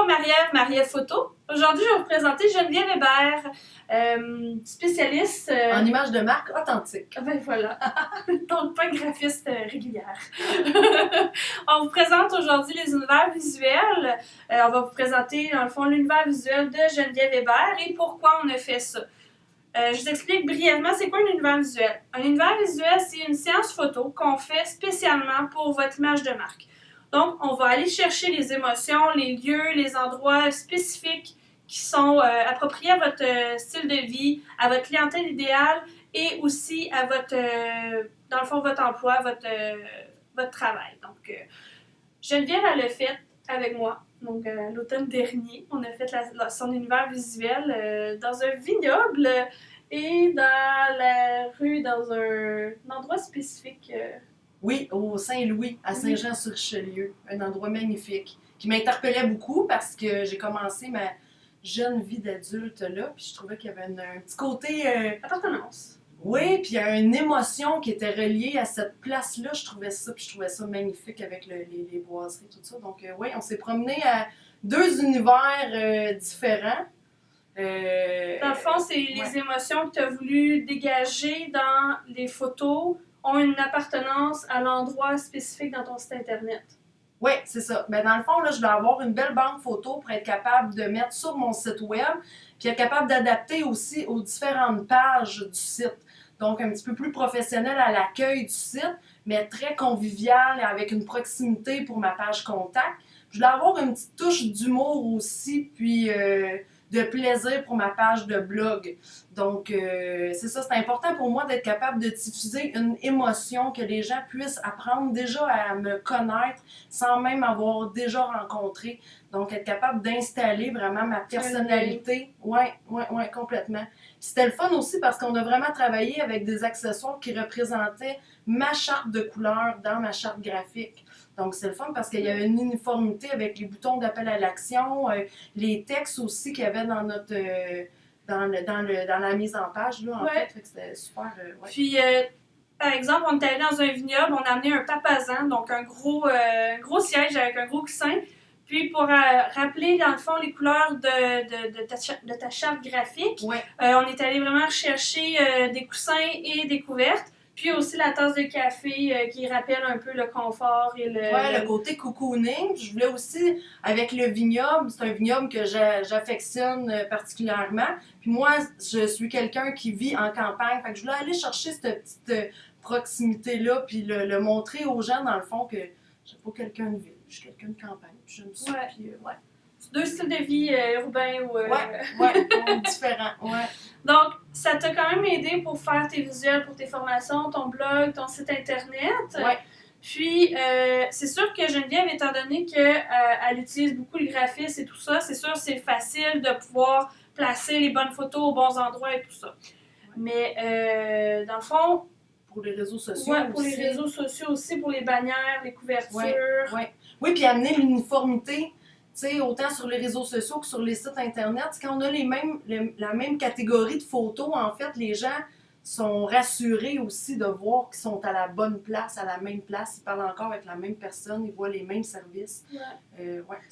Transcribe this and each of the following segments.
Bonjour Marie-Ève Photo. Aujourd'hui, je vais vous présenter Geneviève Hébert, spécialiste... En image de marque authentique. Ben voilà, donc pas graphiste régulière. On vous présente aujourd'hui les univers visuels. On va vous présenter, dans le fond, l'univers visuel de Geneviève Hébert et pourquoi on a fait ça. Je vous explique brièvement c'est quoi un univers visuel. Un univers visuel, c'est une séance photo qu'on fait spécialement pour votre image de marque. Donc, on va aller chercher les émotions, les lieux, les endroits spécifiques qui sont appropriés à votre style de vie, à votre clientèle idéale et aussi à votre, dans le fond, votre emploi, votre travail. Donc, Geneviève, elle l'a fait avec moi. Donc, l'automne dernier, on a fait son univers visuel dans un vignoble et dans la rue, dans un endroit spécifique. Oui, au Saint-Louis, à Saint-Jean-sur-Richelieu. Un endroit magnifique qui m'interpellait beaucoup parce que j'ai commencé ma jeune vie d'adulte là, puis je trouvais qu'il y avait un petit côté... appartenance. Oui, puis il y a une émotion qui était reliée à cette place-là. Je trouvais ça magnifique avec les boiseries, tout ça. Donc, oui, on s'est promené à deux univers différents. Dans le fond, c'est les émotions que tu as voulu dégager dans les photos ont une appartenance à l'endroit spécifique dans ton site Internet. Oui, c'est ça. Ben, dans le fond, là, je dois avoir une belle banque photo pour être capable de mettre sur mon site web, puis être capable d'adapter aussi aux différentes pages du site. Donc, un petit peu plus professionnel à l'accueil du site, mais très convivial et avec une proximité pour ma page contact. Je dois avoir une petite touche d'humour aussi, puis de plaisir pour ma page de blog. Donc, c'est ça, c'est important pour moi d'être capable de diffuser une émotion, que les gens puissent apprendre déjà à me connaître sans même avoir déjà rencontré. Donc, être capable d'installer vraiment ma personnalité. Oui, complètement. Puis c'était le fun aussi parce qu'on a vraiment travaillé avec des accessoires qui représentaient ma charte de couleurs dans ma charte graphique. Donc, c'est le fun parce qu'il y avait une uniformité avec les boutons d'appel à l'action, les textes aussi qu'il y avait dans notre... dans la mise en page, là, en fait que c'était super... Puis, par exemple, on est allé dans un vignoble, on a amené un papasan, donc un gros siège avec un gros coussin. Puis, pour rappeler, dans le fond, les couleurs de ta charte graphique, on est allé vraiment chercher des coussins et des couvertes. Puis aussi la tasse de café qui rappelle un peu le confort et le côté cocooning. Je voulais aussi, avec le vignoble, c'est un vignoble que j'affectionne particulièrement. Puis moi, je suis quelqu'un qui vit en campagne. Fait que je voulais aller chercher cette petite proximité-là, puis le montrer aux gens, dans le fond, que je suis pas quelqu'un de ville, je suis quelqu'un de campagne. J'aime ça. Puis, deux styles de vie urbains ou... différents. Donc, ça t'a quand même aidé pour faire tes visuels, pour tes formations, ton blog, ton site Internet. Puis, c'est sûr que Geneviève, étant donné qu'elle utilise beaucoup le graphisme et tout ça, c'est sûr que c'est facile de pouvoir placer les bonnes photos aux bons endroits et tout ça. Mais, dans le fond... Pour les réseaux sociaux aussi. Pour les réseaux sociaux aussi, pour les bannières, les couvertures. Oui, puis amener l'uniformité. Tu sais, autant sur les réseaux sociaux que sur les sites Internet, quand on a la même catégorie de photos, en fait, les gens sont rassurés aussi de voir qu'ils sont à la bonne place, à la même place. Ils parlent encore avec la même personne, ils voient les mêmes services.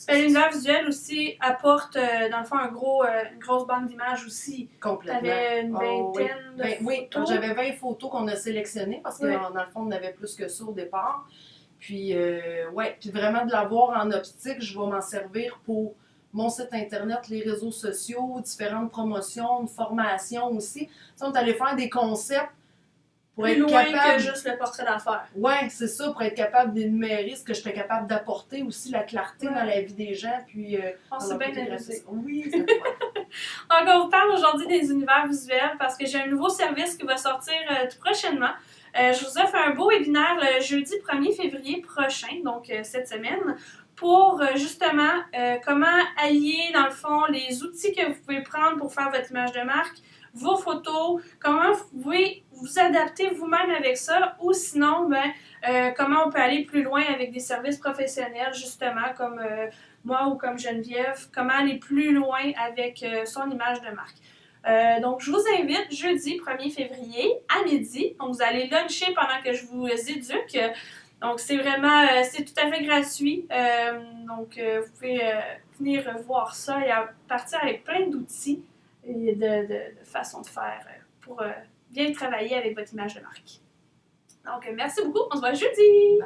L'univers visuel aussi apporte, dans le fond, une grosse banque d'images aussi. Complètement. Tu avais une vingtaine de photos. Oui, j'avais 20 photos qu'on a sélectionnées parce que dans le fond, on avait plus que ça au départ. Puis, puis vraiment de l'avoir en optique, je vais m'en servir pour mon site Internet, les réseaux sociaux, différentes promotions, une formation aussi. Tu sais, on est allé faire des concepts pour plus être loin capable... que juste le portrait d'affaires. Oui, c'est ça, pour être capable d'énumérer ce que j'étais capable d'apporter aussi, la clarté dans la vie des gens. Puis, on s'est bien amusé. Oui, c'est vrai. Donc, on vous parle aujourd'hui des univers visuels parce que j'ai un nouveau service qui va sortir tout prochainement. Je vous offre un beau webinaire le jeudi 1er février prochain, donc cette semaine, pour justement comment allier, dans le fond, les outils que vous pouvez prendre pour faire votre image de marque, vos photos, comment vous pouvez vous adapter vous-même avec ça, ou sinon, comment on peut aller plus loin avec des services professionnels, justement, comme moi ou comme Geneviève, comment aller plus loin avec son image de marque. Donc, je vous invite jeudi 1er février à midi. Donc, vous allez luncher pendant que je vous éduque. Donc, c'est vraiment, c'est tout à fait gratuit. Donc, vous pouvez venir voir ça et partir avec plein d'outils et de façons de faire pour bien travailler avec votre image de marque. Donc, merci beaucoup. On se voit jeudi!